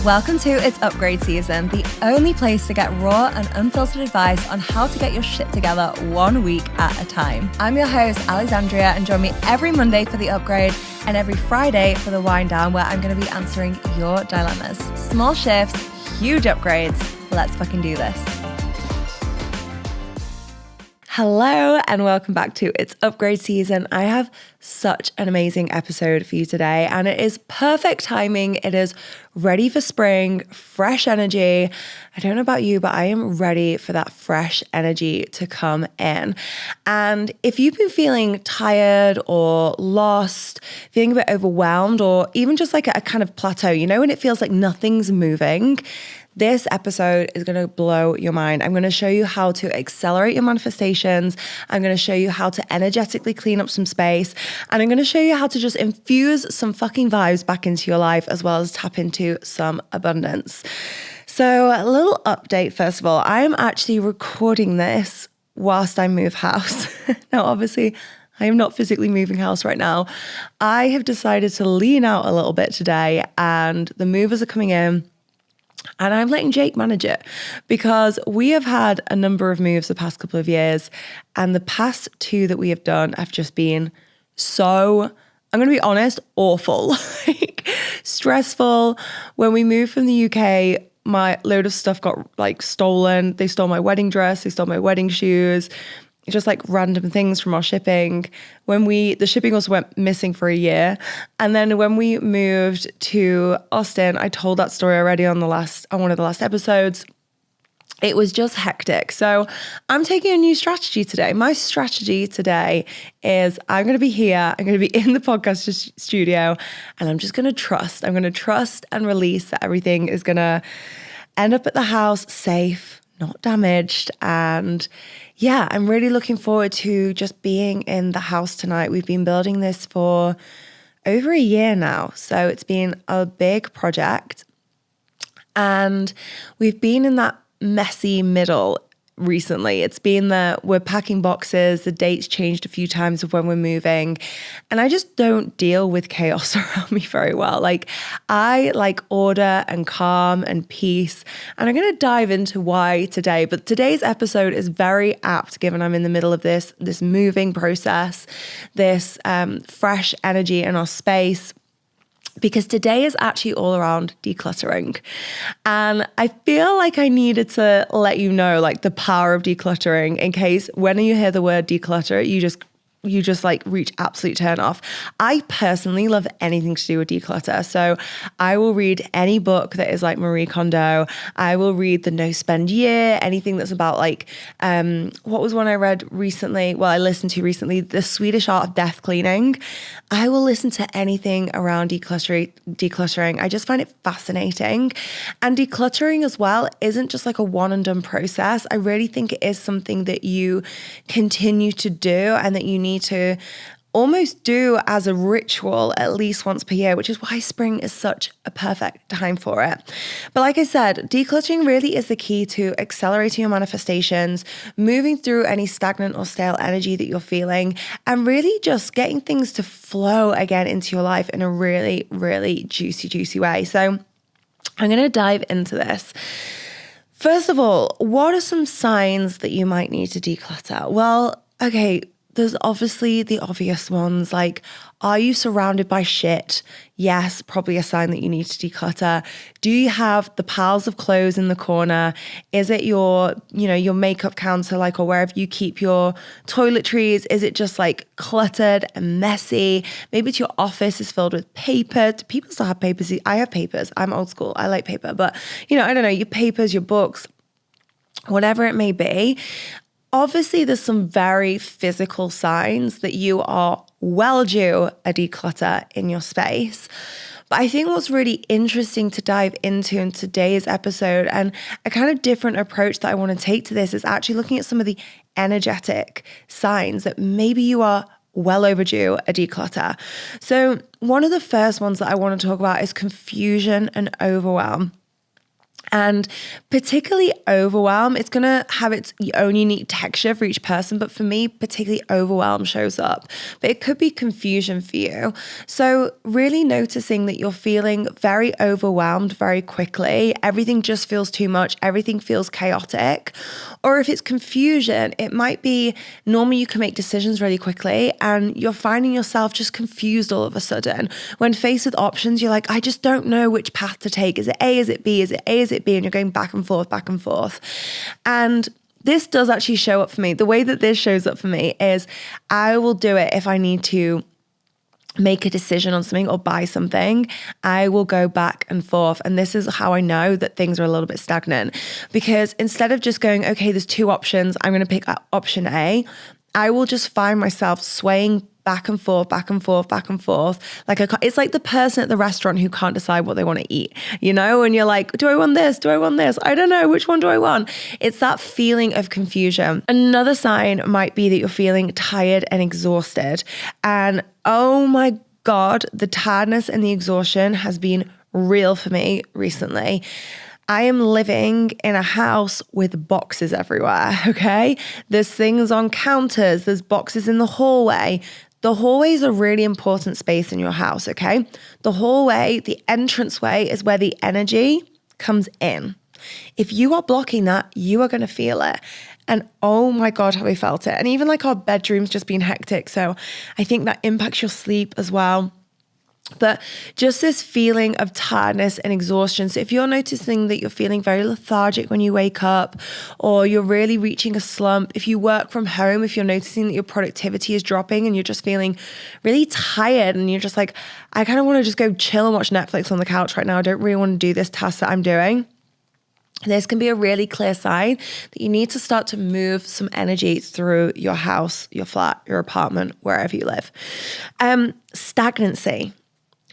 Welcome to It's Upgrade Season, the only place to get raw and unfiltered advice on how to get your shit together 1 week at a time. I'm your host, Alexandria, and join me every Monday for The Upgrade and every Friday for The Wind Down, where I'm going to be answering your dilemmas. Small shifts, huge upgrades. Let's fucking do this. Hello and welcome back to It's Upgrade Season. I have such an amazing episode for you today, and it is perfect timing. It is ready for spring, fresh energy. I don't know about you, but I am ready for that fresh energy to come in. And if you've been feeling tired or lost, feeling a bit overwhelmed, or even just like a kind of plateau, you know, when it feels like nothing's moving, this episode is going to blow your mind. I'm going to show you how to accelerate your manifestations. I'm going to show you how to energetically clean up some space. And I'm going to show you how to just infuse some fucking vibes back into your life, as well as tap into some abundance. So a little update, first of all, I am actually recording this whilst I move house. Now, obviously, I am not physically moving house right now. I have decided to lean out a little bit today, and the movers are coming in. And I'm letting Jake manage it, because we have had a number of moves the past couple of years, and the past two that we have done have just been so, I'm going to be honest, awful, like stressful. When we moved from the UK, my load of stuff got like stolen. They stole my wedding dress, they stole my wedding shoes, just like random things from our shipping. The shipping also went missing for a year. And then when we moved to Austin, I told that story already on one of the last episodes. It was just hectic. So I'm taking a new strategy today. My strategy today is I'm going to be here. I'm going to be in the podcast studio, and I'm just going to trust. I'm going to trust and release that everything is going to end up at the house safe, not damaged. And yeah, I'm really looking forward to just being in the house tonight. We've been building this for over a year now, so it's been a big project. And we've been in that messy middle recently. It's been that we're packing boxes, the dates changed a few times of when we're moving, and I just don't deal with chaos around me very well. Like, I like order and calm and peace, and I'm going to dive into why today. But today's episode is very apt, given I'm in the middle of this moving process, this fresh energy in our space, because today is actually all around decluttering. And I feel like I needed to let you know, like, the power of decluttering, in case when you hear the word declutter, you just like reach absolute turn off. I personally love anything to do with declutter. So I will read any book that is like Marie Kondo. I will read the No Spend Year, anything that's about like, what was one I read recently? Well, I listened to recently, The Swedish Art of Death Cleaning. I will listen to anything around decluttering. I just find it fascinating. And decluttering as well isn't just like a one and done process. I really think it is something that you continue to do, and that you need to almost do as a ritual at least once per year, which is why spring is such a perfect time for it. But like I said, decluttering really is the key to accelerating your manifestations, moving through any stagnant or stale energy that you're feeling, and really just getting things to flow again into your life in a really, really juicy way. So I'm going to dive into this. First of all, what are some signs that you might need to declutter? Well, okay, there's obviously the obvious ones, like, are you surrounded by shit? Yes, probably a sign that you need to declutter. Do you have the piles of clothes in the corner? Is it your makeup counter, like, or wherever you keep your toiletries? Is it just like cluttered and messy? Maybe it's your office is filled with paper. Do people still have papers? I have papers. I'm old school. I like paper, but I don't know, your papers, your books, whatever it may be. Obviously, there's some very physical signs that you are well due a declutter in your space. But I think what's really interesting to dive into in today's episode, and a kind of different approach that I want to take to this, is actually looking at some of the energetic signs that maybe you are well overdue a declutter. So one of the first ones that I want to talk about is confusion and overwhelm. And particularly overwhelm, it's going to have its own unique texture for each person. But for me, particularly overwhelm shows up. But it could be confusion for you. So really noticing that you're feeling very overwhelmed very quickly. Everything just feels too much. Everything feels chaotic. Or if it's confusion, it might be normally you can make decisions really quickly and you're finding yourself just confused all of a sudden. When faced with options, you're like, I just don't know which path to take. Is it A? Is it B? Is it A? Is it B? And you're going back and forth, back and forth. And this does actually show up for me. The way that this shows up for me is I will do it if I need to make a decision on something or buy something. I will go back and forth. And this is how I know that things are a little bit stagnant, because instead of just going, okay, there's two options, I'm going to pick option A, I will just find myself swaying back and forth, back and forth, back and forth. It's like the person at the restaurant who can't decide what they want to eat, and you're like, do I want this? Do I want this? I don't know. Which one do I want? It's that feeling of confusion. Another sign might be that you're feeling tired and exhausted. And oh my God, the tiredness and the exhaustion has been real for me recently. I am living in a house with boxes everywhere, okay? There's things on counters, there's boxes in the hallway. The hallway is a really important space in your house, okay? The hallway, the entranceway, is where the energy comes in. If you are blocking that, you are going to feel it. And oh my God, have I felt it. And even like our bedroom's just been hectic. So I think that impacts your sleep as well. But just this feeling of tiredness and exhaustion. So if you're noticing that you're feeling very lethargic when you wake up, or you're really reaching a slump, if you work from home, if you're noticing that your productivity is dropping and you're just feeling really tired and you're just like, I kind of want to just go chill and watch Netflix on the couch right now. I don't really want to do this task that I'm doing. This can be a really clear sign that you need to start to move some energy through your house, your flat, your apartment, wherever you live. Stagnancy.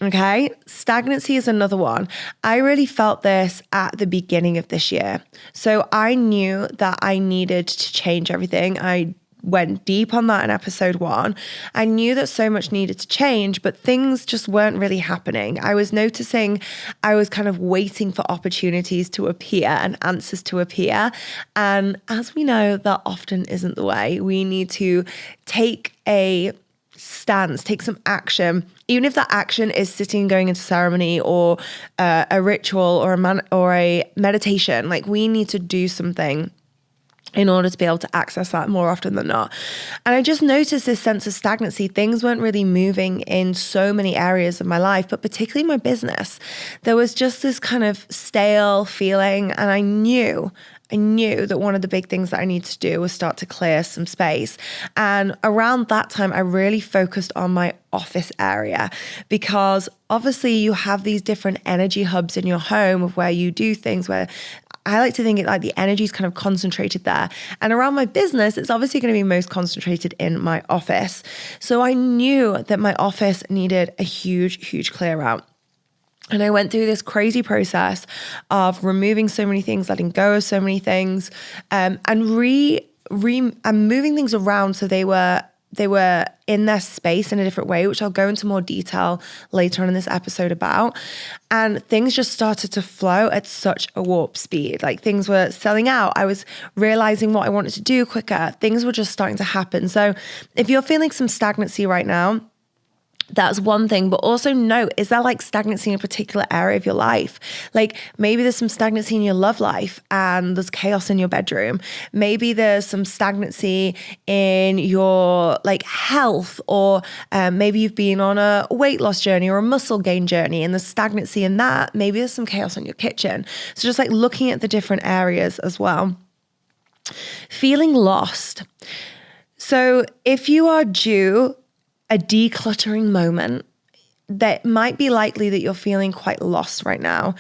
Okay, stagnancy is another one. I really felt this at the beginning of this year. So I knew that I needed to change everything. I went deep on that in episode 1. I knew that so much needed to change, but things just weren't really happening. I was noticing I was kind of waiting for opportunities to appear and answers to appear. And as we know, that often isn't the way. We need to take a stance, take some action, even if that action is sitting and going into ceremony or a ritual or a meditation. Like, we need to do something in order to be able to access that more often than not. And I just noticed this sense of stagnancy. Things weren't really moving in so many areas of my life, but particularly my business. There was just this kind of stale feeling, and I knew that one of the big things that I need to do was start to clear some space. And around that time, I really focused on my office area, because obviously you have these different energy hubs in your home of where you do things, where I like to think it like the energy is kind of concentrated there. And around my business, it's obviously going to be most concentrated in my office. So I knew that my office needed a huge, huge clear out. And I went through this crazy process of removing so many things, letting go of so many things, and moving things around so they were in their space in a different way, which I'll go into more detail later on in this episode about. And things just started to flow at such a warp speed. Like, things were selling out. I was realizing what I wanted to do quicker. Things were just starting to happen. So if you're feeling some stagnancy right now, that's one thing, but also note, is there like stagnancy in a particular area of your life? Like, maybe there's some stagnancy in your love life and there's chaos in your bedroom. Maybe there's some stagnancy in your like health, or maybe you've been on a weight loss journey or a muscle gain journey and there's stagnancy in that. Maybe there's some chaos in your kitchen. So just like looking at the different areas as well. Feeling lost. So if you are due a decluttering moment, that might be likely that you're feeling quite lost right now.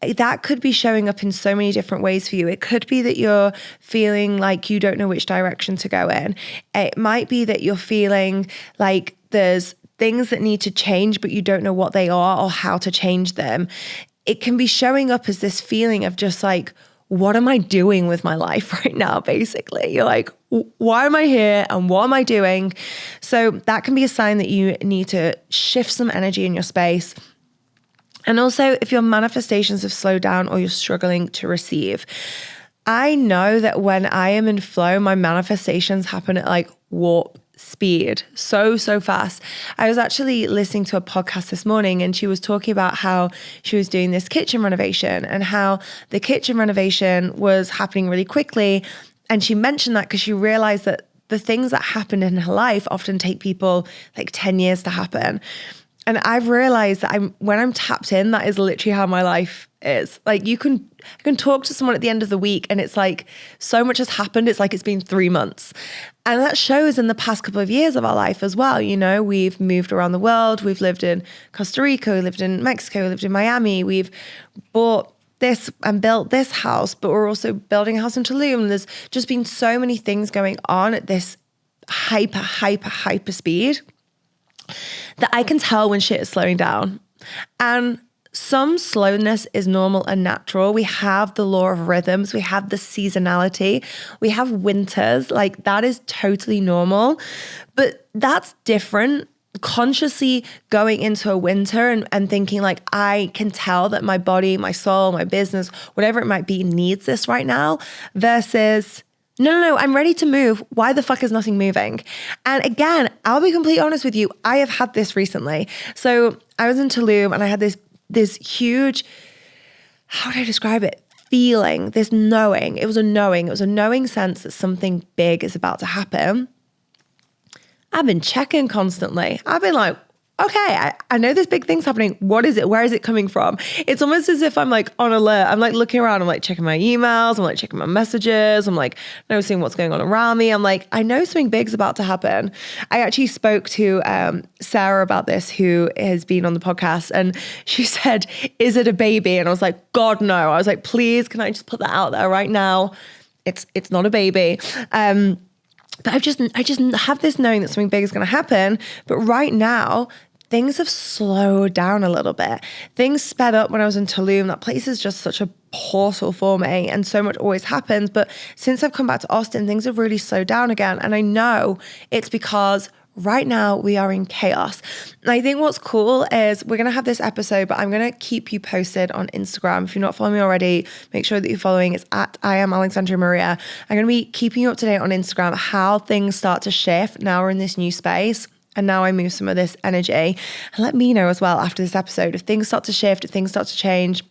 That could be showing up in so many different ways for you. It could be that you're feeling like you don't know which direction to go in. It might be that you're feeling like there's things that need to change, but you don't know what they are or how to change them. It can be showing up as this feeling of just like, what am I doing with my life right now, basically? You're like, why am I here and what am I doing? So that can be a sign that you need to shift some energy in your space. And also if your manifestations have slowed down or you're struggling to receive. I know that when I am in flow, my manifestations happen at like warp speed, so fast. I was actually listening to a podcast this morning and she was talking about how she was doing this kitchen renovation and how the kitchen renovation was happening really quickly. And she mentioned that because she realized that the things that happen in her life often take people like 10 years to happen. And I've realized that when I'm tapped in, that is literally how my life is. Like I can talk to someone at the end of the week and it's like so much has happened. It's like it's been 3 months. And that shows in the past couple of years of our life as well. You know, we've moved around the world. We've lived in Costa Rica, we lived in Mexico, we lived in Miami. We've bought this and built this house, but we're also building a house in Tulum. There's just been so many things going on at this hyper speed that I can tell when shit is slowing down. And some slowness is normal and natural. We have the law of rhythms. We have the seasonality. We have winters. Like that is totally normal. But that's different. Consciously going into a winter and thinking like, I can tell that my body, my soul, my business, whatever it might be, needs this right now versus no, I'm ready to move. Why the fuck is nothing moving? And again, I'll be completely honest with you. I have had this recently. So I was in Tulum and I had this huge, how do I describe it? Feeling, this knowing. It was a knowing sense that something big is about to happen. I've been checking constantly. I've been like, okay, I know this big thing's happening. What is it? Where is it coming from? It's almost as if I'm like on alert. I'm like looking around. I'm like checking my emails. I'm like checking my messages. I'm like noticing what's going on around me. I'm like, I know something big's about to happen. I actually spoke to Sarah about this, who has been on the podcast. And she said, is it a baby? And I was like, God, no. I was like, please, can I just put that out there right now? It's not a baby. But I just have this knowing that something big is going to happen. But right now, things have slowed down a little bit. Things sped up when I was in Tulum. That place is just such a portal for me and so much always happens. But since I've come back to Austin, things have really slowed down again. And I know it's because right now we are in chaos. And I think what's cool is we're going to have this episode, but I'm going to keep you posted on Instagram. If you're not following me already, make sure that you're following. It's at I am Alexandra Maria. I'm going to be keeping you up to date on Instagram, how things start to shift. Now we're in this new space. And now I move some of this energy. And let me know as well after this episode, if things start to shift, if things start to change.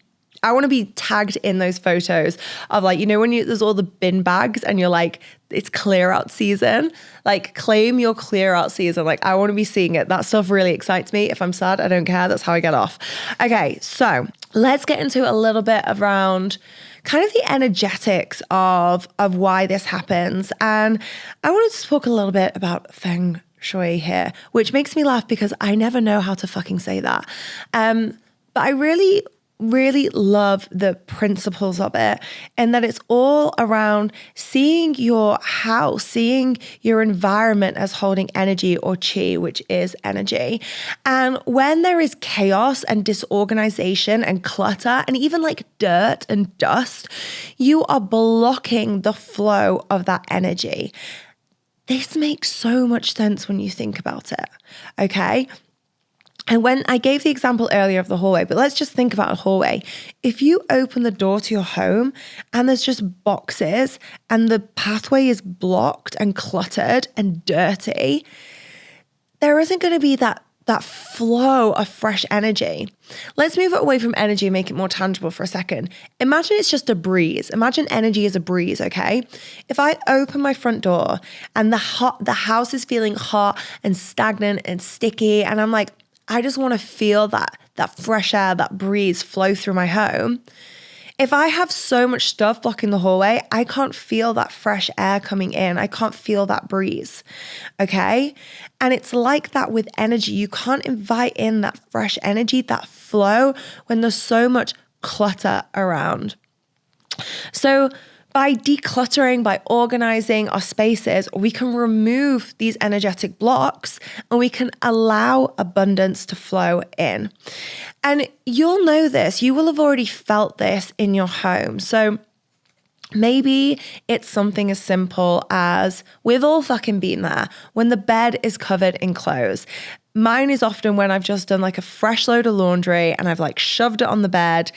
I want to be tagged in those photos of like, you know, when there's all the bin bags and you're like, it's clear out season, like claim your clear out season. Like I want to be seeing it. That stuff really excites me. If I'm sad, I don't care. That's how I get off. Okay. So let's get into a little bit around kind of the energetics of why this happens. And I wanted to talk a little bit about feng shui here, which makes me laugh because I never know how to fucking say that. But I really love the principles of it, and that it's all around seeing your house, seeing your environment as holding energy or chi, which is energy. And when there is chaos and disorganization and clutter and even like dirt and dust, you are blocking the flow of that energy. This makes so much sense when you think about it, okay? And when I gave the example earlier of the hallway, but let's just think about a hallway. If you open the door to your home and there's just boxes and the pathway is blocked and cluttered and dirty, there isn't going to be that flow of fresh energy. Let's move it away from energy and make it more tangible for a second. Imagine it's just a breeze. Imagine energy is a breeze, okay? If I open my front door and the house is feeling hot and stagnant and sticky, and I'm like, I just want to feel that fresh air, that breeze flow through my home. If I have so much stuff blocking the hallway, I can't feel that fresh air coming in. I can't feel that breeze, okay? And it's like that with energy. You can't invite in that fresh energy, that flow, when there's so much clutter around. So by decluttering, by organizing our spaces, we can remove these energetic blocks and we can allow abundance to flow in. And you'll know this, you will have already felt this in your home. So maybe it's something as simple as, we've all fucking been there, when the bed is covered in clothes. Mine is often when I've just done like a fresh load of laundry and I've like shoved it on the bed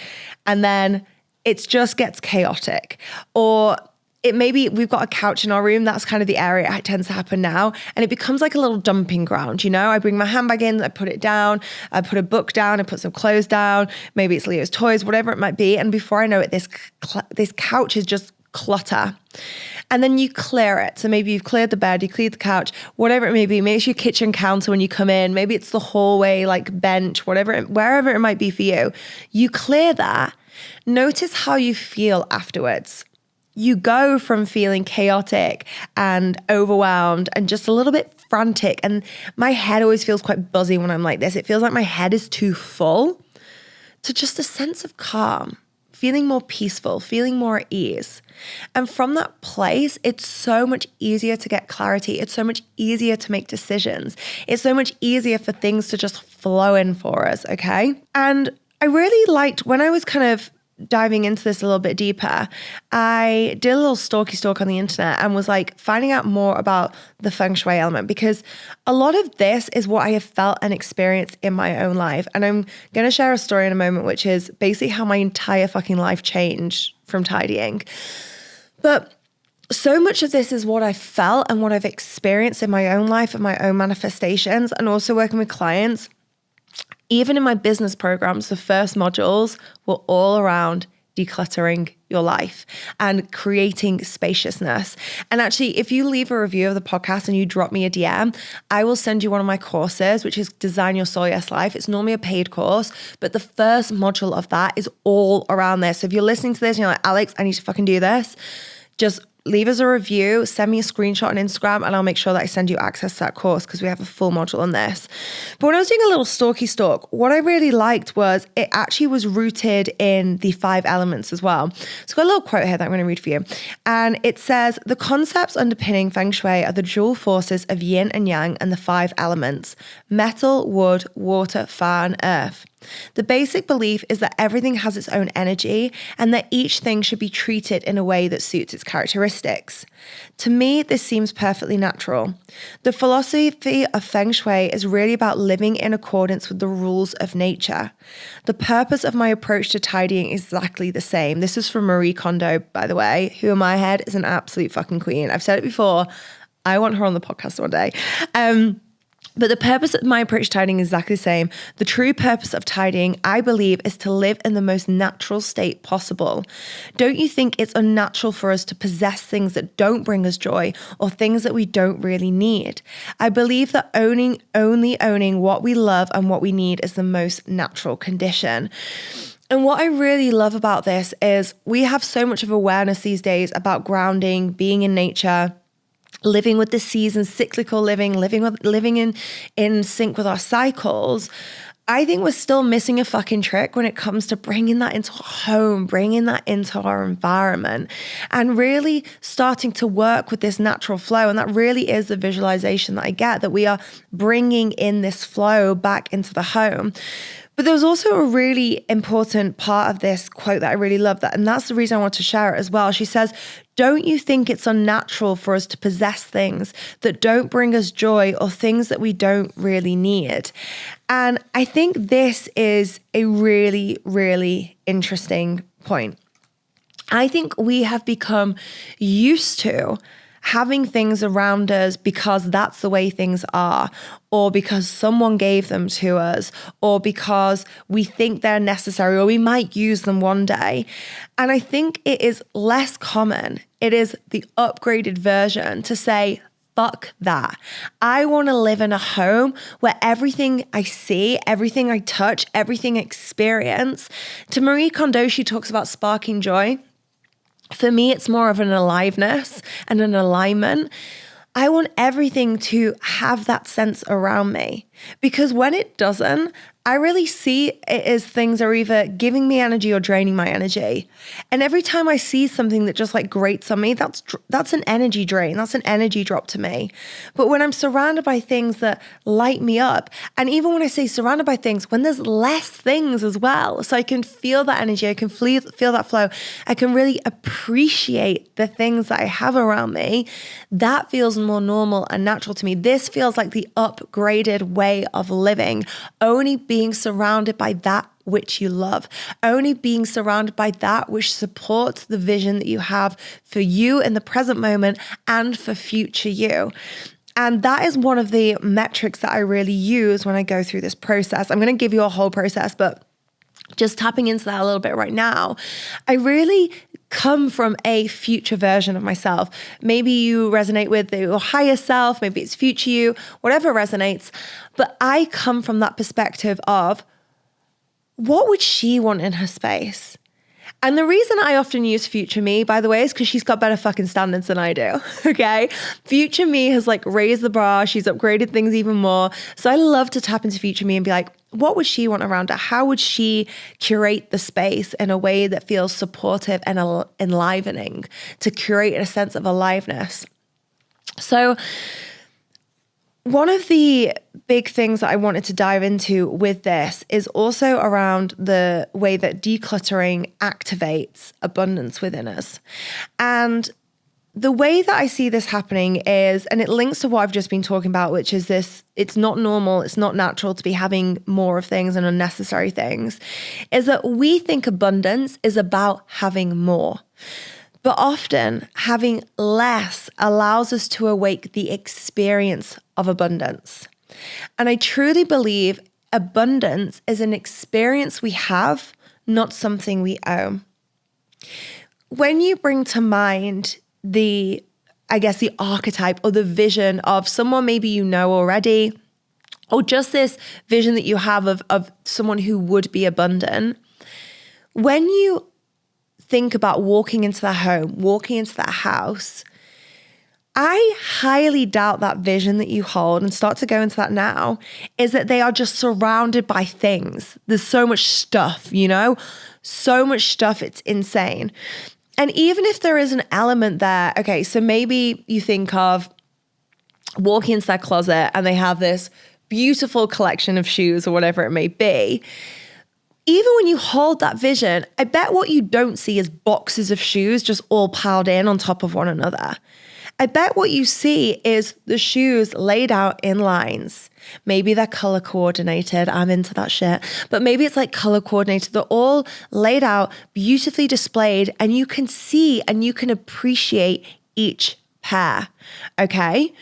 and then it just gets chaotic. Or it maybe we've got a couch in our room. That's kind of the area it tends to happen now. And it becomes like a little dumping ground, you know? I bring my handbag in, I put it down, I put a book down, I put some clothes down, maybe it's Leo's toys, whatever it might be. And before I know it, this couch is just clutter. And then you clear it. So maybe you've cleared the bed, you cleared the couch, whatever it may be. Maybe it's your kitchen counter when you come in. Maybe it's the hallway, like bench, wherever it might be for you. You clear that. Notice how you feel afterwards. You go from feeling chaotic and overwhelmed and just a little bit frantic. And my head always feels quite buzzy when I'm like this. It feels like my head is too full, to just a sense of calm, feeling more peaceful, feeling more at ease. And from that place, it's so much easier to get clarity. It's so much easier to make decisions. It's so much easier for things to just flow in for us, okay? And I really liked, when I was kind of diving into this a little bit deeper, I did a little stalk on the internet and was like finding out more about the feng shui element, because a lot of this is what I have felt and experienced in my own life. And I'm going to share a story in a moment, which is basically how my entire fucking life changed from tidying. But so much of this is what I felt and what I've experienced in my own life and my own manifestations, and also working with clients. Even in my business programs, the first modules were all around decluttering your life and creating spaciousness. And actually, if you leave a review of the podcast and you drop me a DM, I will send you one of my courses, which is Design Your Soul Yes Life. It's normally a paid course, but the first module of that is all around this. So if you're listening to this and you're like, Alex, I need to fucking do this, just leave us a review, send me a screenshot on Instagram, and I'll make sure that I send you access to that course, because we have a full module on this. But when I was doing a little stalk, what I really liked was it actually was rooted in the 5 elements as well. So I've got a little quote here that I'm going to read for you. And it says, the concepts underpinning feng shui are the dual forces of yin and yang and the 5 elements: metal, wood, water, fire, and earth. The basic belief is that everything has its own energy and that each thing should be treated in a way that suits its characteristics. To me, this seems perfectly natural. The philosophy of feng shui is really about living in accordance with the rules of nature. The purpose of my approach to tidying is exactly the same. This is from Marie Kondo, by the way, who in my head is an absolute fucking queen. I've said it before. I want her on the podcast one day. But the purpose of my approach to tidying is exactly the same. The true purpose of tidying, I believe, is to live in the most natural state possible. Don't you think it's unnatural for us to possess things that don't bring us joy or things that we don't really need? I believe that only owning what we love and what we need is the most natural condition. And what I really love about this is we have so much of awareness these days about grounding, being in nature, living with the seasons, cyclical living in sync with our cycles. I think we're still missing a fucking trick when it comes to bringing that into our home, bringing that into our environment, and really starting to work with this natural flow. And that really is the visualization that I get, that we are bringing in this flow back into the home. But there was also a really important part of this quote that I really love, and that's the reason I want to share it as well. She says, don't you think it's unnatural for us to possess things that don't bring us joy or things that we don't really need? And I think this is a really, really interesting point. I think we have become used to having things around us because that's the way things are, or because someone gave them to us, or because we think they're necessary, or we might use them one day. And I think it is less common. It is the upgraded version to say, fuck that. I want to live in a home where everything I see, everything I touch, everything I experience. To Marie Kondo, she talks about sparking joy. For me, it's more of an aliveness and an alignment. I want everything to have that sense around me, because when it doesn't, I really see it as things are either giving me energy or draining my energy. And every time I see something that just like grates on me, that's an energy drain. That's an energy drop to me. But when I'm surrounded by things that light me up, and even when I say surrounded by things, when there's less things as well, so I can feel that energy, I can feel that flow, I can really appreciate the things that I have around me, that feels more normal and natural to me. This feels like the upgraded way of living, only being surrounded by that which you love, only being surrounded by that which supports the vision that you have for you in the present moment and for future you. And that is one of the metrics that I really use when I go through this process. I'm going to give you a whole process, but just tapping into that a little bit right now, I really come from a future version of myself. Maybe you resonate with your higher self, maybe it's future you, whatever resonates. But I come from that perspective of what would she want in her space? And the reason I often use future me, by the way, is because she's got better fucking standards than I do, okay? Future me has like raised the bar. She's upgraded things even more. So I love to tap into future me and be like, what would she want around her? How would she curate the space in a way that feels supportive and enlivening, to create a sense of aliveness? So one of the big things that I wanted to dive into with this is also around the way that decluttering activates abundance within us. And the way that I see this happening is, and it links to what I've just been talking about, which is this, it's not normal, it's not natural to be having more of things and unnecessary things, is that we think abundance is about having more. But often having less allows us to awake the experience of abundance. And I truly believe abundance is an experience we have, not something we own. When you bring to mind the archetype or the vision of someone maybe you know already, or just this vision that you have of someone who would be abundant, when you think about walking into that home, walking into that house, I highly doubt that vision that you hold, and start to go into that now, is that they are just surrounded by things. There's so much stuff, so much stuff, it's insane. And even if there is an element there, okay, so maybe you think of walking into that closet and they have this beautiful collection of shoes or whatever it may be. Even when you hold that vision, I bet what you don't see is boxes of shoes just all piled in on top of one another. I bet what you see is the shoes laid out in lines. Maybe they're color coordinated. I'm into that shit. But maybe it's like color coordinated. They're all laid out, beautifully displayed, and you can see and you can appreciate each pair. Okay?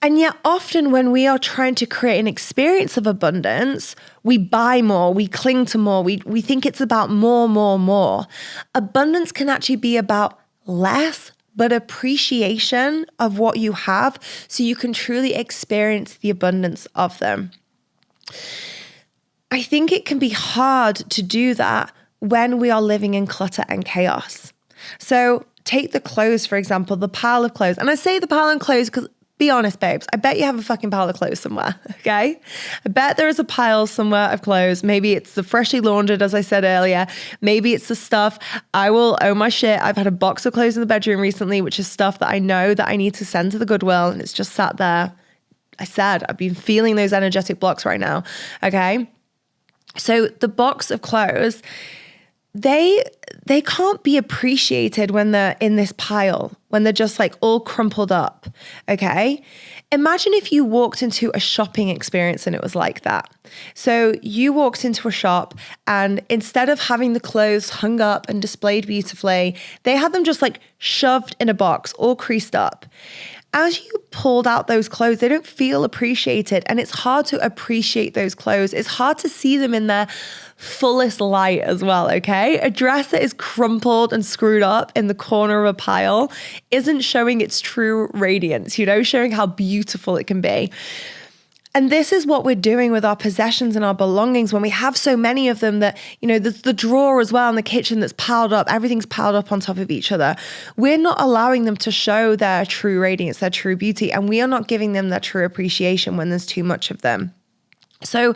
And yet often when we are trying to create an experience of abundance, we buy more, we cling to more, we think it's about more. Abundance can actually be about less, but appreciation of what you have so you can truly experience the abundance of them. I think it can be hard to do that when we are living in clutter and chaos. So take the clothes, for example, the pile of clothes. And I say the pile of clothes because, be honest, babes, I bet you have a fucking pile of clothes somewhere, okay? I bet there is a pile somewhere of clothes. Maybe it's the freshly laundered, as I said earlier. Maybe it's the stuff, I will own my shit. I've had a box of clothes in the bedroom recently, which is stuff that I know that I need to send to the Goodwill, and it's just sat there. I've been feeling those energetic blocks right now, okay? So the box of clothes, they can't be appreciated when they're in this pile, when they're just like all crumpled up, okay? Imagine if you walked into a shopping experience and it was like that. So you walked into a shop and instead of having the clothes hung up and displayed beautifully, they had them just like shoved in a box, all creased up. As you pulled out those clothes, they don't feel appreciated, and it's hard to appreciate those clothes. It's hard to see them in their fullest light as well, okay? A dress that is crumpled and screwed up in the corner of a pile isn't showing its true radiance, showing how beautiful it can be. And this is what we're doing with our possessions and our belongings when we have so many of them that, there's the drawer as well in the kitchen that's piled up. Everything's piled up on top of each other. We're not allowing them to show their true radiance, their true beauty, and we are not giving them their true appreciation when there's too much of them. So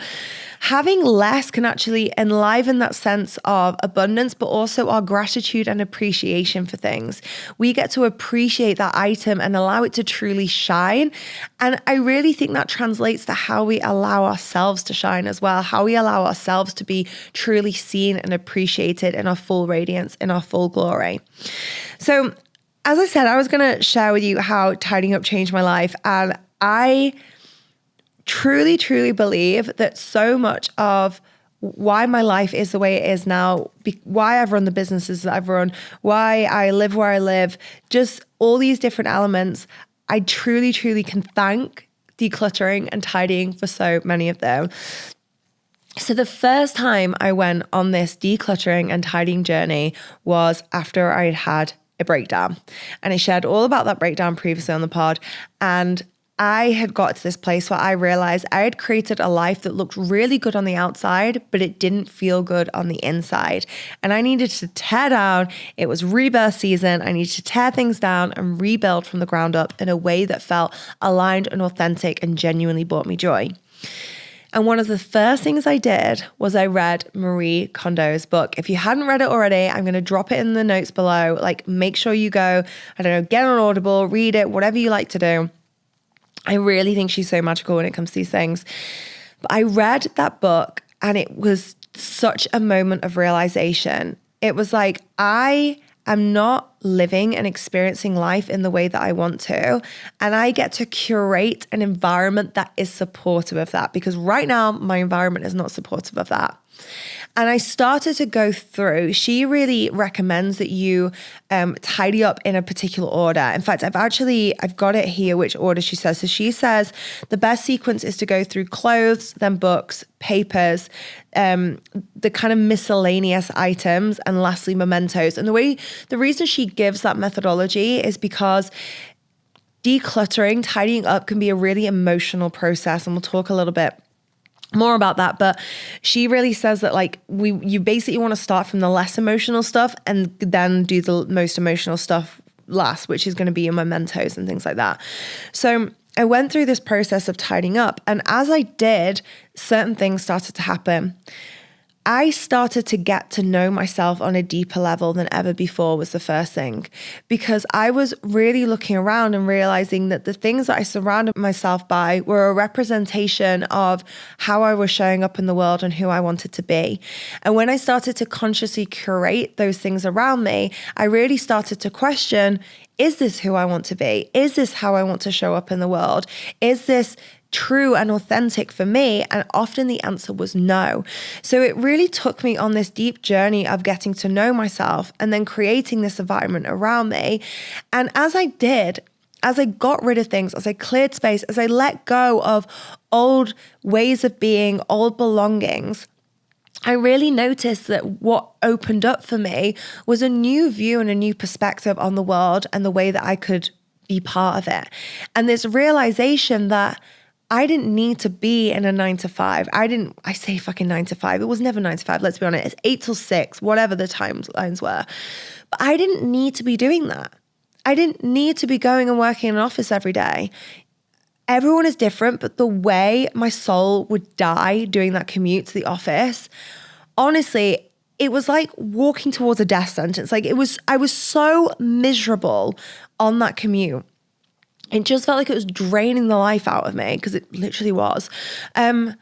having less can actually enliven that sense of abundance, but also our gratitude and appreciation for things. We get to appreciate that item and allow it to truly shine. And I really think that translates to how we allow ourselves to shine as well, how we allow ourselves to be truly seen and appreciated in our full radiance, in our full glory. So as I said, I was going to share with you how tidying up changed my life. And I truly, truly believe that so much of why my life is the way it is now, why I've run the businesses that I've run, why I live where I live, just all these different elements, I truly, truly can thank decluttering and tidying for so many of them. So the first time I went on this decluttering and tidying journey was after I had had a breakdown. And I shared all about that breakdown previously on the pod. And I had got to this place where I realized I had created a life that looked really good on the outside, but it didn't feel good on the inside. And I needed to tear down. It was rebirth season. I needed to tear things down and rebuild from the ground up in a way that felt aligned and authentic and genuinely brought me joy. And one of the first things I did was I read Marie Kondo's book. If you hadn't read it already, I'm going to drop it in the notes below. Like, make sure you go, I don't know, get on Audible, read it, whatever you like to do. I really think she's so magical when it comes to these things. But I read that book and it was such a moment of realization. It was like, I am not living and experiencing life in the way that I want to. And I get to curate an environment that is supportive of that, because right now my environment is not supportive of that. And I started to go through, she really recommends that you tidy up in a particular order. In fact, I've got it here, which order she says. So she says the best sequence is to go through clothes, then books, papers, the kind of miscellaneous items, and lastly, mementos. And the reason she gives that methodology is because decluttering, tidying up can be a really emotional process. And we'll talk a little bit more about that, but she really says that like you basically want to start from the less emotional stuff and then do the most emotional stuff last, which is going to be your mementos and things like that. So I went through this process of tidying up, and as I did, certain things started to happen. I started to get to know myself on a deeper level than ever before was the first thing, because I was really looking around and realizing that the things that I surrounded myself by were a representation of how I was showing up in the world and who I wanted to be. And when I started to consciously curate those things around me, I really started to question, is this who I want to be? Is this how I want to show up in the world? Is this true and authentic for me? And often the answer was no. So it really took me on this deep journey of getting to know myself and then creating this environment around me. And as I got rid of things, as I cleared space, as I let go of old ways of being, old belongings, I really noticed that what opened up for me was a new view and a new perspective on the world and the way that I could be part of it. And this realization that I didn't need to be in a 9 to 5. I say fucking 9 to 5. It was never 9 to 5. Let's be honest. It's 8 till 6, whatever the timelines were. But I didn't need to be doing that. I didn't need to be going and working in an office every day. Everyone is different, but the way my soul would die doing that commute to the office, honestly, it was like walking towards a death sentence. I was so miserable on that commute. It just felt like it was draining the life out of me, because it literally was. And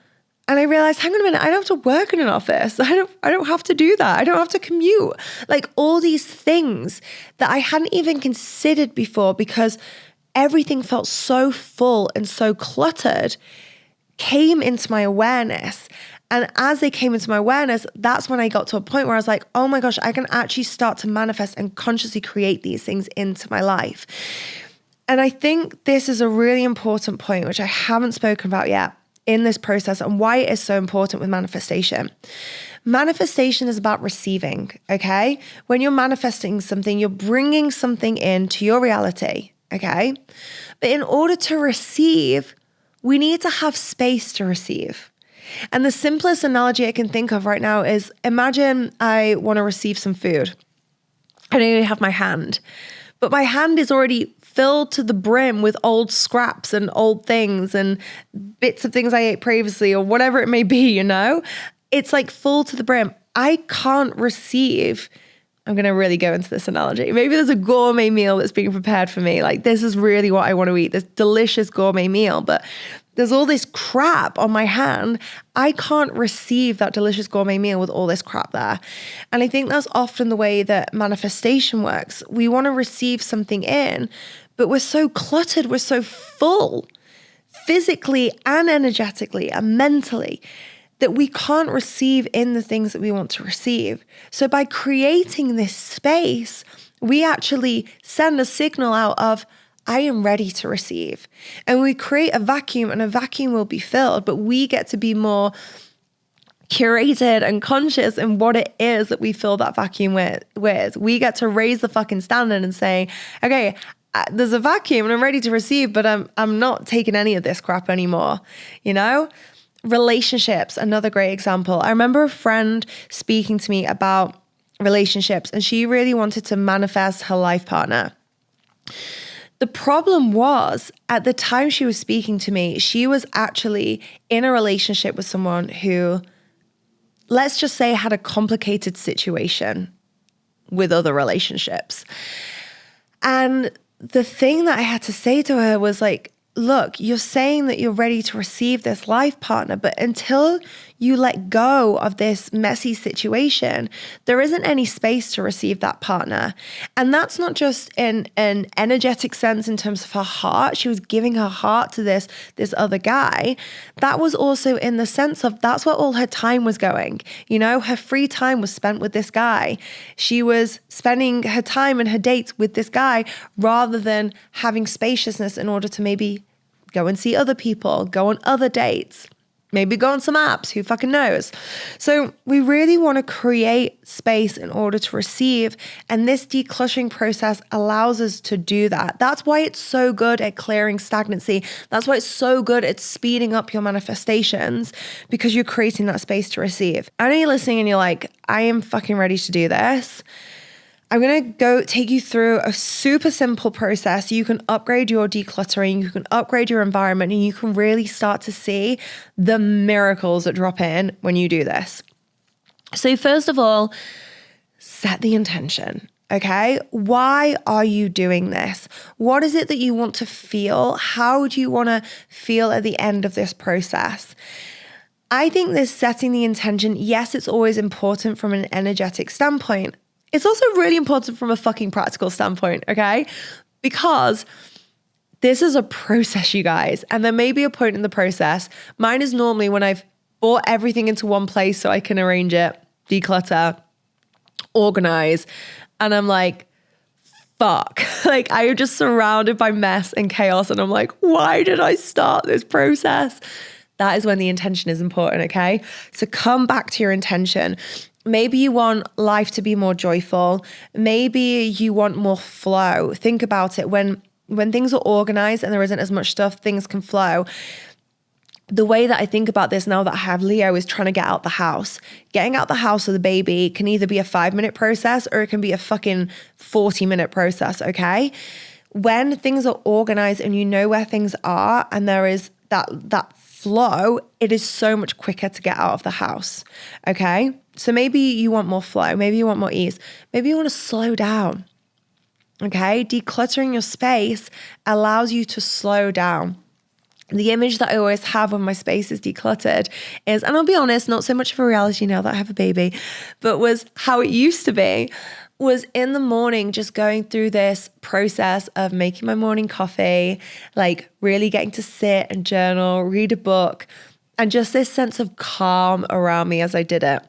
I realized, hang on a minute, I don't have to work in an office. I don't have to do that. I don't have to commute. Like all these things that I hadn't even considered before, because everything felt so full and so cluttered, came into my awareness. And as they came into my awareness, that's when I got to a point where I was like, oh my gosh, I can actually start to manifest and consciously create these things into my life. And I think this is a really important point, which I haven't spoken about yet in this process, and why it is so important with manifestation. Manifestation is about receiving, okay? When you're manifesting something, you're bringing something into your reality, okay? But in order to receive, we need to have space to receive. And the simplest analogy I can think of right now is, imagine I want to receive some food. I don't even have my hand, but my hand is already filled to the brim with old scraps and old things and bits of things I ate previously or whatever it may be, you know? It's like full to the brim. I can't receive, I'm going to really go into this analogy. Maybe there's a gourmet meal that's being prepared for me. Like, this is really what I want to eat, this delicious gourmet meal, but there's all this crap on my hand. I can't receive that delicious gourmet meal with all this crap there. And I think that's often the way that manifestation works. We want to receive something in, but we're so cluttered, we're so full, physically and energetically and mentally, that we can't receive in the things that we want to receive. So by creating this space, we actually send a signal out of, I am ready to receive. And we create a vacuum, and a vacuum will be filled, but we get to be more curated and conscious in what it is that we fill that vacuum with. We get to raise the fucking standard and say, okay, there's a vacuum and I'm ready to receive, but I'm not taking any of this crap anymore, you know? Relationships, another great example. I remember a friend speaking to me about relationships, and she really wanted to manifest her life partner. The problem was, at the time she was speaking to me, she was actually in a relationship with someone who, let's just say, had a complicated situation with other relationships. And the thing that I had to say to her was like, look, you're saying that you're ready to receive this life partner, but until you let go of this messy situation, there isn't any space to receive that partner. And that's not just in an energetic sense in terms of her heart. She was giving her heart to this other guy. That was also in the sense of that's where all her time was going. You know, her free time was spent with this guy. She was spending her time and her dates with this guy rather than having spaciousness in order to maybe go and see other people, go on other dates, maybe go on some apps, who fucking knows? So we really want to create space in order to receive. And this decluttering process allows us to do that. That's why it's so good at clearing stagnancy. That's why it's so good at speeding up your manifestations, because you're creating that space to receive. I know you're listening and you're like, I am fucking ready to do this. I'm going to go take you through a super simple process. You can upgrade your decluttering, you can upgrade your environment, and you can really start to see the miracles that drop in when you do this. So first of all, set the intention. Okay, why are you doing this? What is it that you want to feel? How do you want to feel at the end of this process? I think this setting the intention, yes, it's always important from an energetic standpoint. It's also really important from a fucking practical standpoint, okay? Because this is a process, you guys, and there may be a point in the process. Mine is normally when I've brought everything into one place so I can arrange it, declutter, organize, and I'm like, fuck. Like, I am just surrounded by mess and chaos, and I'm like, why did I start this process? That is when the intention is important, okay? So come back to your intention. Maybe you want life to be more joyful. Maybe you want more flow. Think about it. When things are organized and there isn't as much stuff, things can flow. The way that I think about this now that I have Leo is trying to get out the house. Getting out the house with a baby can either be a 5-minute process or it can be a fucking 40-minute process, okay? When things are organized and you know where things are and there is that flow, it is so much quicker to get out of the house, okay? So maybe you want more flow, maybe you want more ease, maybe you want to slow down, okay? Decluttering your space allows you to slow down. The image that I always have when my space is decluttered is, and I'll be honest, not so much of a reality now that I have a baby, but was how it used to be, was in the morning just going through this process of making my morning coffee, like really getting to sit and journal, read a book, and just this sense of calm around me as I did it.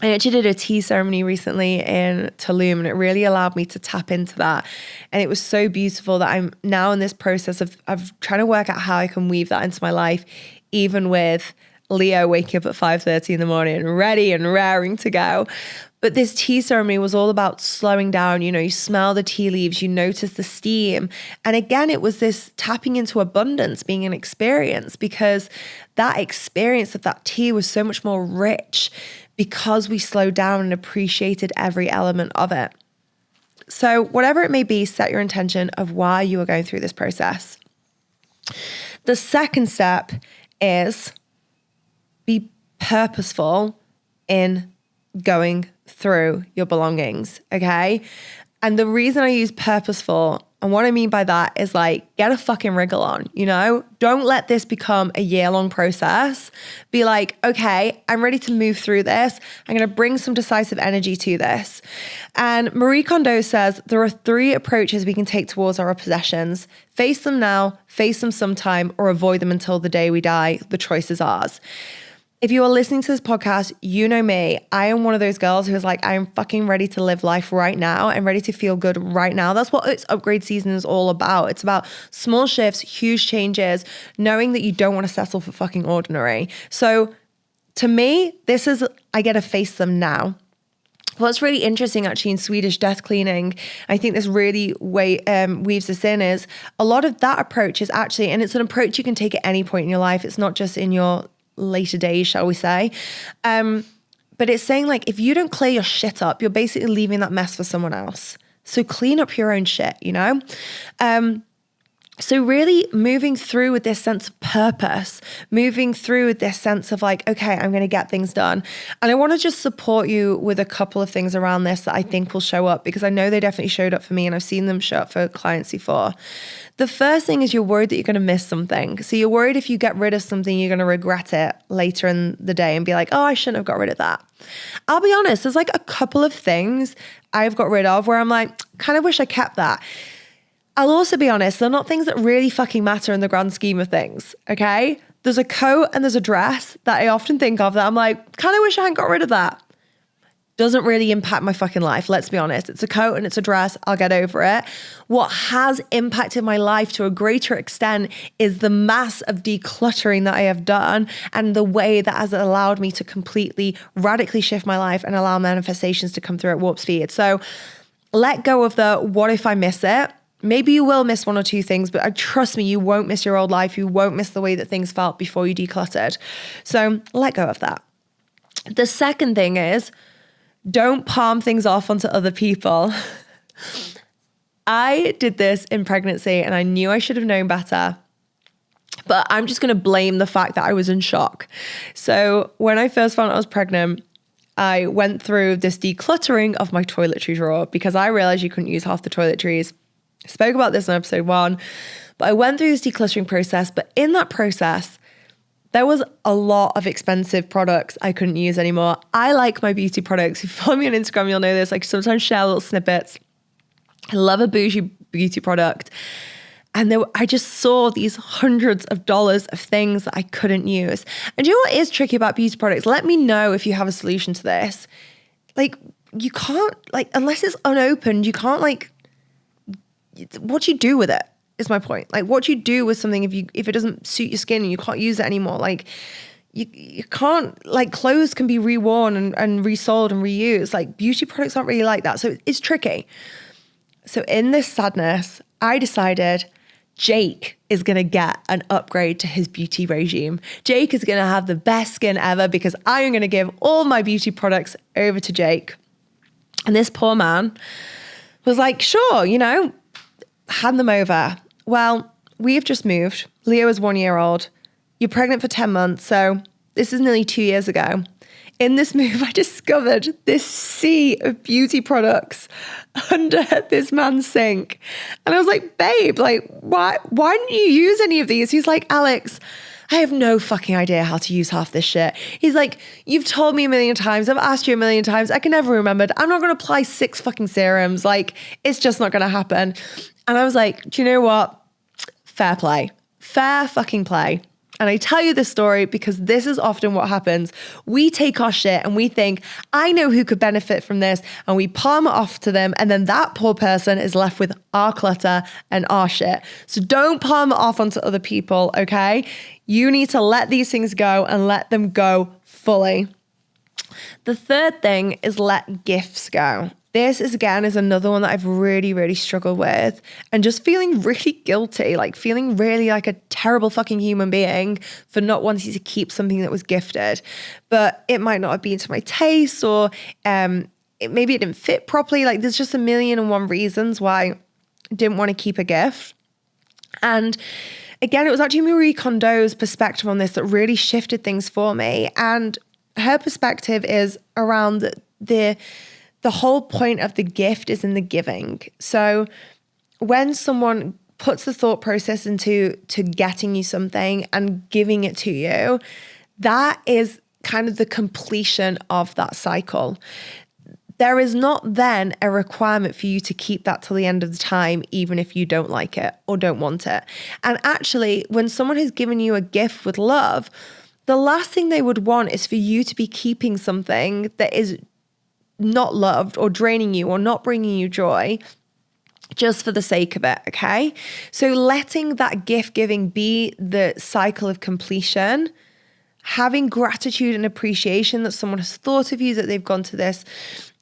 I actually did a tea ceremony recently in Tulum, and it really allowed me to tap into that. And it was so beautiful that I'm now in this process of trying to work out how I can weave that into my life, even with Leo waking up at 5:30 in the morning, ready and raring to go. But this tea ceremony was all about slowing down. You know, you smell the tea leaves, you notice the steam. And again, it was this tapping into abundance being an experience, because that experience of that tea was so much more rich because we slowed down and appreciated every element of it. So whatever it may be, set your intention of why you are going through this process. The second step is be purposeful in going through your belongings, okay? And the reason I use purposeful, and what I mean by that is like, get a fucking wriggle on, you know? Don't let this become a year-long process. Be like, okay, I'm ready to move through this. I'm going to bring some decisive energy to this. And Marie Kondo says there are 3 approaches we can take towards our possessions. Face them now, face them sometime, or avoid them until the day we die. The choice is ours. If you are listening to this podcast, you know me. I am one of those girls who's like, I am fucking ready to live life right now. I'm ready to feel good right now. That's what It's Upgrade Season is all about. It's about small shifts, huge changes, knowing that you don't want to settle for fucking ordinary. So to me, this is, I get to face them now. What's really interesting actually in Swedish death cleaning, I think this really weaves this in, is a lot of that approach is actually, and it's an approach you can take at any point in your life. It's not just in your later days, shall we say. But it's saying like, if you don't clear your shit up, you're basically leaving that mess for someone else. So clean up your own shit, you know? So really moving through with this sense of purpose, moving through with this sense of like, okay, I'm going to get things done. And I want to just support you with a couple of things around this that I think will show up, because I know they definitely showed up for me and I've seen them show up for clients before. The first thing is you're worried that you're going to miss something. So you're worried if you get rid of something, you're going to regret it later in the day and be like, oh, I shouldn't have got rid of that. I'll be honest, there's like a couple of things I've got rid of where I'm like, kind of wish I kept that. I'll also be honest, they're not things that really fucking matter in the grand scheme of things, okay? There's a coat and there's a dress that I often think of that I'm like, kind of wish I hadn't got rid of that. Doesn't really impact my fucking life, let's be honest. It's a coat and it's a dress, I'll get over it. What has impacted my life to a greater extent is the mass of decluttering that I have done and the way that has allowed me to completely, radically shift my life and allow manifestations to come through at warp speed. So let go of the, what if I miss it? Maybe you will miss 1 or 2 things, but trust me, you won't miss your old life. You won't miss the way that things felt before you decluttered. So let go of that. The second thing is, don't palm things off onto other people. I did this in pregnancy and I knew I should have known better, but I'm just going to blame the fact that I was in shock. So when I first found out I was pregnant, I went through this decluttering of my toiletry drawer because I realized you couldn't use half the toiletries. I spoke about this in episode 1, but I went through this decluttering process. But in that process, there was a lot of expensive products I couldn't use anymore. I like my beauty products. If you follow me on Instagram, you'll know this. Like sometimes share little snippets. I love a bougie beauty product. And I just saw these hundreds of dollars of things that I couldn't use. And you know what is tricky about beauty products? Let me know if you have a solution to this. Like you can't, like, unless it's unopened, you can't like, what do you do with it is my point. Like what do you do with something if it doesn't suit your skin and you can't use it anymore? Like you can't, like clothes can be reworn and resold and reused. Like beauty products aren't really like that. So it's tricky. So in this sadness, I decided Jake is going to get an upgrade to his beauty regime. Jake is going to have the best skin ever because I am going to give all my beauty products over to Jake. And this poor man was like, sure, you know, hand them over. Well, we've just moved. Leo is 1 year old. You're pregnant for 10 months. So this is nearly 2 years ago. In this move, I discovered this sea of beauty products under this man's sink. And I was like, babe, like, why didn't you use any of these? He's like, Alex, I have no fucking idea how to use half this shit. He's like, you've told me a million times. I've asked you a million times. I can never remember. I'm not going to apply 6 fucking serums. Like, it's just not going to happen. And I was like, do you know what? Fair play. Fair fucking play. And I tell you this story because this is often what happens. We take our shit and we think, I know who could benefit from this, and we palm it off to them, and then that poor person is left with our clutter and our shit. So don't palm it off onto other people, okay? You need to let these things go and let them go fully. The third thing is let gifts go. This is another one that I've really, really struggled with, and just feeling really guilty, like feeling really like a terrible fucking human being for not wanting to keep something that was gifted. But it might not have been to my taste, or maybe it didn't fit properly. Like there's just a million and one reasons why I didn't want to keep a gift. And again, it was actually Marie Kondo's perspective on this that really shifted things for me. And her perspective is around the whole point of the gift is in the giving. So when someone puts the thought process into getting you something and giving it to you, that is kind of the completion of that cycle. There is not then a requirement for you to keep that till the end of the time, even if you don't like it or don't want it. And actually, when someone has given you a gift with love, the last thing they would want is for you to be keeping something that is not loved or draining you or not bringing you joy just for the sake of it, okay? So letting that gift giving be the cycle of completion, having gratitude and appreciation that someone has thought of you, that they've gone to this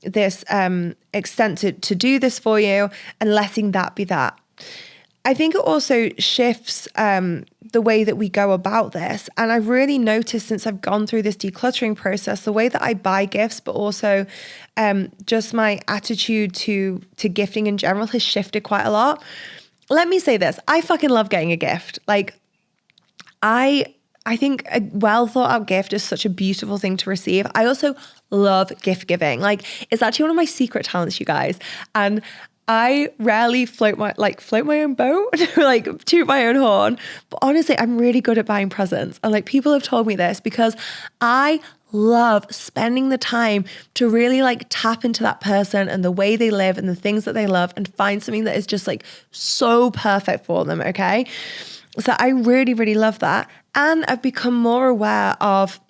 extent to do this for you, and letting that be that. I think it also shifts the way that we go about this. And I've really noticed since I've gone through this decluttering process, the way that I buy gifts, but also just my attitude to gifting in general has shifted quite a lot. Let me say this. I fucking love getting a gift. Like I think a well thought out gift is such a beautiful thing to receive. I also love gift giving. Like it's actually one of my secret talents, you guys. And I rarely float my own boat, like toot my own horn. But honestly, I'm really good at buying presents. And like people have told me this because I love spending the time to really like tap into that person and the way they live and the things that they love and find something that is just like so perfect for them, okay? So I really, really love that. And I've become more aware of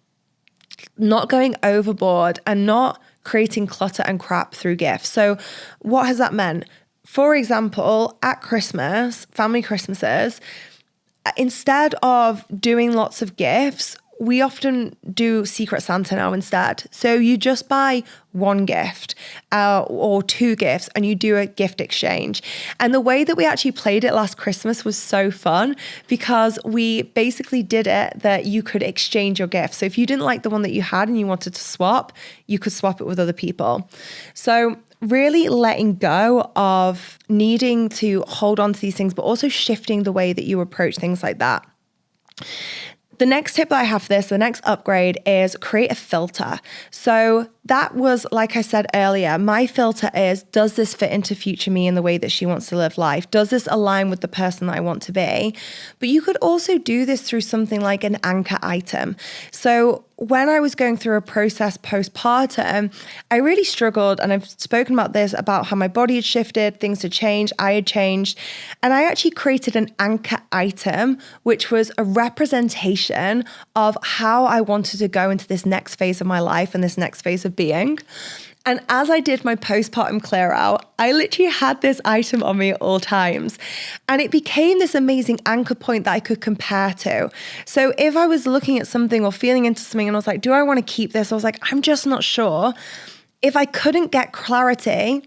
not going overboard and not creating clutter and crap through gifts. So what has that meant? For example, at Christmas, family Christmases, instead of doing lots of gifts, we often do Secret Santa now instead. So you just buy one gift or two gifts and you do a gift exchange. And the way that we actually played it last Christmas was so fun because we basically did it that you could exchange your gift. So if you didn't like the one that you had and you wanted to swap, you could swap it with other people. So really letting go of needing to hold on to these things, but also shifting the way that you approach things like that. The next tip that I have for this, the next upgrade is create a filter. So that was, like I said earlier, my filter is, does this fit into future me in the way that she wants to live life? Does this align with the person that I want to be? But you could also do this through something like an anchor item. So when I was going through a process postpartum, I really struggled, and I've spoken about this, about how my body had shifted, things had changed, I had changed, and I actually created an anchor item, which was a representation of how I wanted to go into this next phase of my life and this next phase of being. And as I did my postpartum clear out, I literally had this item on me at all times. And it became this amazing anchor point that I could compare to. So if I was looking at something or feeling into something and I was like, do I want to keep this? I was like, I'm just not sure. If I couldn't get clarity,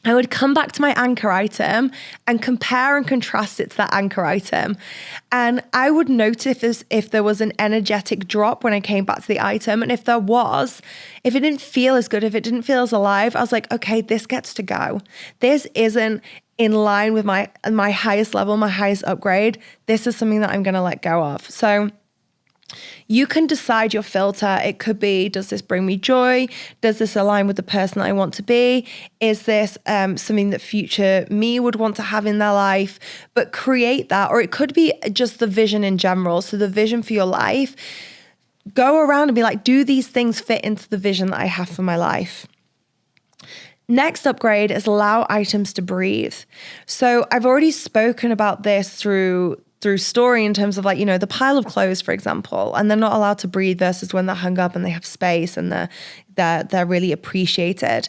I would come back to my anchor item and compare and contrast it to that anchor item. And I would notice if there was an energetic drop when I came back to the item. And if there was, if it didn't feel as good, if it didn't feel as alive, I was like, okay, this gets to go. This isn't in line with my highest level, my highest upgrade. This is something that I'm going to let go of. So you can decide your filter. It could be, does this bring me joy? Does this align with the person that I want to be? Is this something that future me would want to have in their life? But create that. Or it could be just the vision in general. So the vision for your life. Go around and be like, do these things fit into the vision that I have for my life? Next upgrade is allow items to breathe. So I've already spoken about this through story in terms of like, you know, the pile of clothes, for example, and they're not allowed to breathe versus when they're hung up and they have space and they're really appreciated.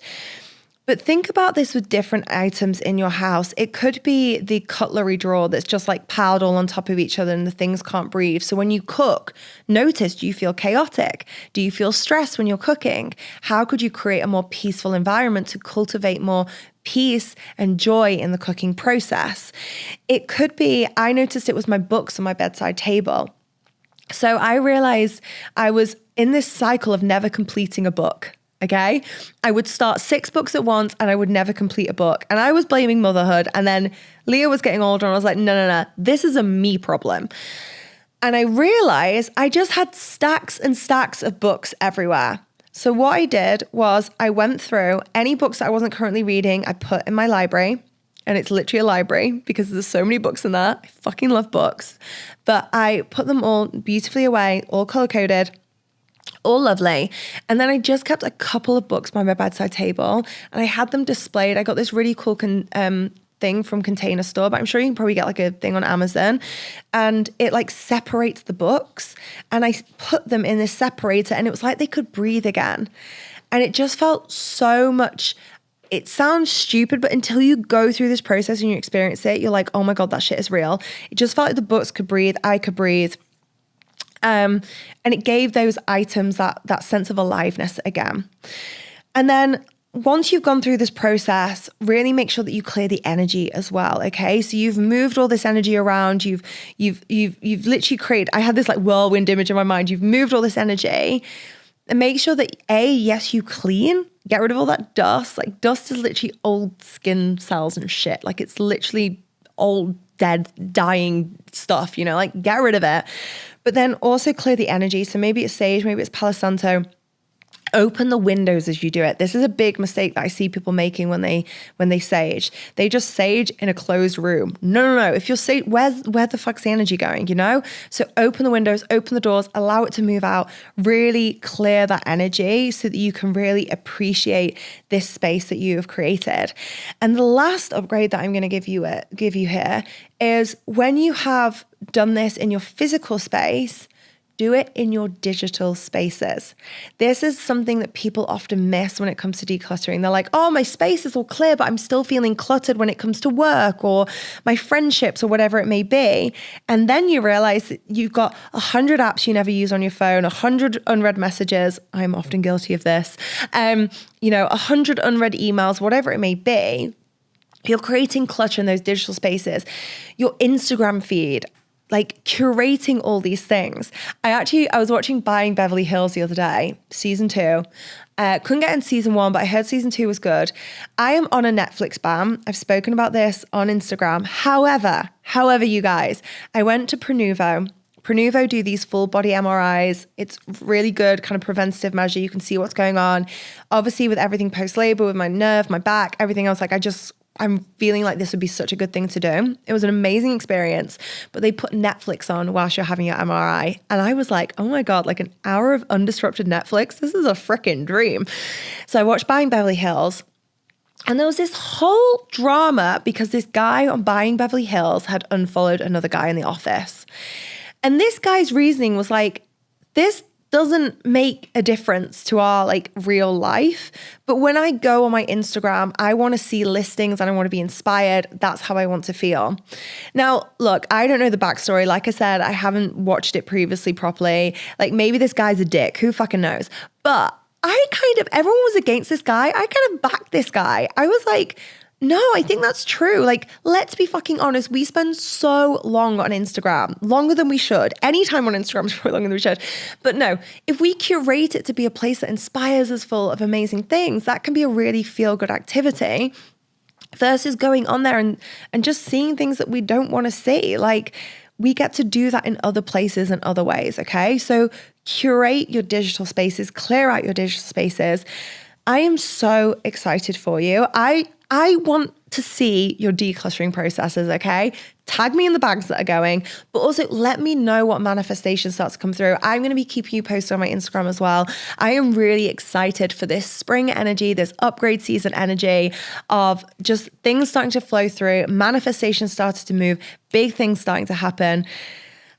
But think about this with different items in your house. It could be the cutlery drawer that's just like piled all on top of each other and the things can't breathe. So when you cook, notice, do you feel chaotic? Do you feel stressed when you're cooking? How could you create a more peaceful environment to cultivate more peace and joy in the cooking process? It could be, I noticed it was my books on my bedside table. So I realized I was in this cycle of never completing a book. Okay. I would start 6 books at once and I would never complete a book. And I was blaming motherhood. And then Leah was getting older and I was like, no, this is a me problem. And I realized I just had stacks and stacks of books everywhere. So what I did was I went through any books that I wasn't currently reading, I put in my library. And it's literally a library because there's so many books in there. I fucking love books. But I put them all beautifully away, all color-coded, all lovely. And then I just kept a couple of books by my bedside table and I had them displayed. I got this really cool thing from Container Store, but I'm sure you can probably get like a thing on Amazon, and it like separates the books, and I put them in this separator and it was like they could breathe again. And it just felt so much. It sounds stupid, but until you go through this process and you experience it, you're like, oh my God, that shit is real. It just felt like the books could breathe, I could breathe. And it gave those items that sense of aliveness again. And then once you've gone through this process, really make sure that you clear the energy as well. Okay. So you've moved all this energy around. You've literally created, I had this like whirlwind image in my mind. You've moved all this energy, and make sure that yes, you clean, get rid of all that dust. Like dust is literally old skin cells and shit. Like it's literally old, dead, dying stuff, like get rid of it. But then also clear the energy. So maybe it's sage, maybe it's Palo Santo. Open the windows as you do it. This is a big mistake that I see people making when they sage. They just sage in a closed room. No. If you're sage, where the fuck's the energy going, So open the windows, open the doors, allow it to move out, really clear that energy so that you can really appreciate this space that you have created. And the last upgrade that I'm going to give you here is when you have done this in your physical space, do it in your digital spaces. This is something that people often miss when it comes to decluttering. They're like, oh, my space is all clear, but I'm still feeling cluttered when it comes to work or my friendships or whatever it may be. And then you realize that you've got 100 apps you never use on your phone, 100 unread messages. I'm often guilty of this. 100 unread emails, whatever it may be. You're creating clutter in those digital spaces. Your Instagram feed, like curating all these things. I was watching Buying Beverly Hills the other day, season 2. Couldn't get in season 1, but I heard season 2 was good. I am on a Netflix ban. I've spoken about this on Instagram. However, you guys, I went to Pronuvo. Pronuvo do these full body MRIs. It's really good kind of preventative measure. You can see what's going on. Obviously with everything post-labor, with my nerve, my back, everything else, I'm feeling like this would be such a good thing to do. It was an amazing experience, but they put Netflix on whilst you're having your MRI. And I was like, oh my God, like an hour of undisrupted Netflix. This is a freaking dream. So I watched Buying Beverly Hills, and there was this whole drama because this guy on Buying Beverly Hills had unfollowed another guy in the office. And this guy's reasoning was like, this doesn't make a difference to our like real life. But when I go on my Instagram, I want to see listings and I want to be inspired. That's how I want to feel. Now, look, I don't know the backstory. Like I said, I haven't watched it previously properly. Like maybe this guy's a dick. Who fucking knows? But everyone was against this guy. I kind of backed this guy. I was like, no, I think that's true. Like, let's be fucking honest. We spend so long on Instagram, longer than we should. Any time on Instagram is probably longer than we should. But no, if we curate it to be a place that inspires us full of amazing things, that can be a really feel-good activity versus going on there and just seeing things that we don't want to see. Like, we get to do that in other places and other ways, okay? So curate your digital spaces, clear out your digital spaces. I am so excited for you. I want to see your decluttering processes, okay? Tag me in the bags that are going, but also let me know what manifestation starts to come through. I'm going to be keeping you posted on my Instagram as well. I am really excited for this spring energy, this upgrade season energy of just things starting to flow through, manifestation starting to move, big things starting to happen.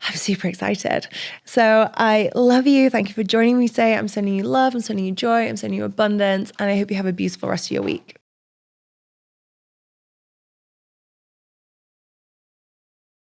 I'm super excited. So I love you. Thank you for joining me today. I'm sending you love. I'm sending you joy. I'm sending you abundance. And I hope you have a beautiful rest of your week.